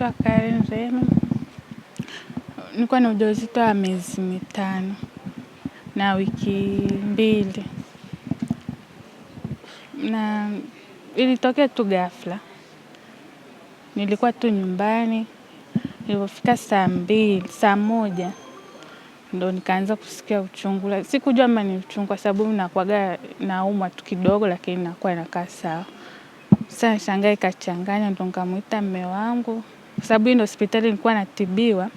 naitwa Karen Rema. Nilikuwa na ujauzito wa miezi 5 na wiki 2. Na ilitokea tu ghafla. Nilikuwa tu nyumbani. Ilipofika saa 1 ndo nikaanza kusikia uchungu. Sikujua kama ni uchungu kwa sababu nakuwaga naumwa tu kidogo lakini nakuwa inakaa sawa. Sasa shangaa ikachanganya, ndo nikamuita mume wangu. Kwa sababu hii ndo hospitali nilikuwa natibiwa.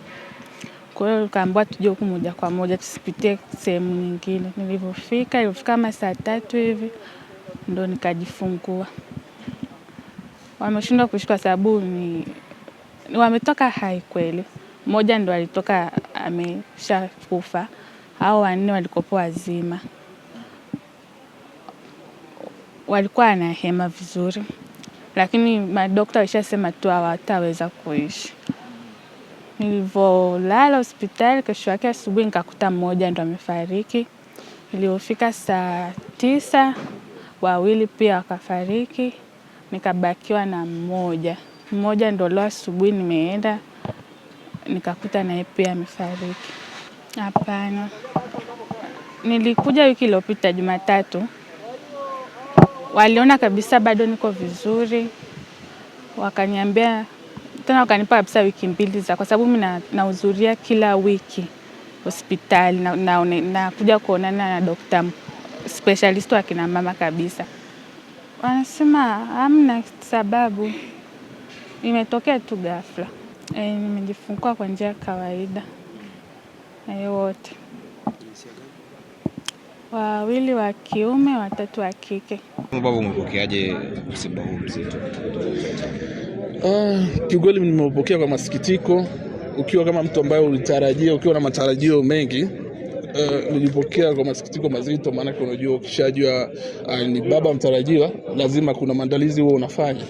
Kwa hiyo tukaambiwa tuje huku moja kwa moja tusipitie sehemu nyingine. Ilifika kama saa 3 hivi ndo nikajifungua. Wameshindwa kushika sababu wametoka hai kweli. Mmoja ndo alitoka ameshakufa. Hao 4 walikuwa wazima. Walikuwa na hema vizuri. Lakini madaktari walishasema tu hawataweza kuishi. Nilivyolala hospitali, kesho yake asubuhi nikakuta mmoja ndo amefariki. Ilipofika saa 9, 2 pia wakafariki. Nikabakiwa na mmoja. Mmoja ndo leo asubuhi nimeenda nikakuta naye pia amefariki. Hapana. Nilikuja wiki iliyopita Jumatatu. Waliona kabisa bado niko vizuri. Wakaniambia tena wakanipa kabisa wiki 2 kwa sababu mimi nahudhuria kila wiki hospitali na kuja kuonana na daktari specialist wa kina mama kabisa. Wanasema hamna sababu. Imetokea tu ghafla. Nimejifungua kwa njia ya kawaida. Wote. 2 wa kiume, 3 wa kike. Baba, umepokeaje msiba huu mzito? Kiukweli nimepokea kwa masikitiko. Ukiwa kama mtu ambaye ulitarajia, ukiwa na matarajio mengi, nilipokea kwa masikitiko mazito, maana unajua ukishajua ni baba mtarajiwa, lazima kuna maandalizi wewe unafanya.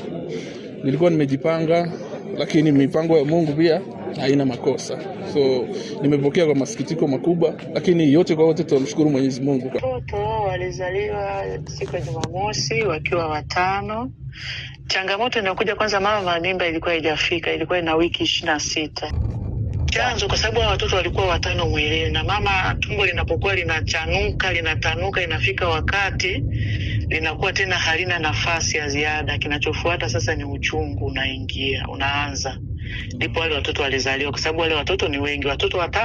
Nilikuwa nimejipanga, lakini mipango ya Mungu pia haina makosa. So nimepokea kwa masikitiko makubwa, lakini yote kwa yote tunamshukuru Mwenyezi Mungu. Watoto walizaliwa siku ya Jumamosi wakiwa 5. Changamoto inakuja kwanza, mama mimba ilikuwa haijafika, ilikuwa ina wiki 26. Chanzo kwa sababu watoto walikuwa 5 mwilini, na mama tumbo linapokuwa linatanuka inafika wakati linakuwa tena halina nafasi ya ziada. Kinachofuata sasa ni uchungu unaanza. Ndipo wale watoto walizaliwa kwa sababu wale watoto ni wengi, watoto 5.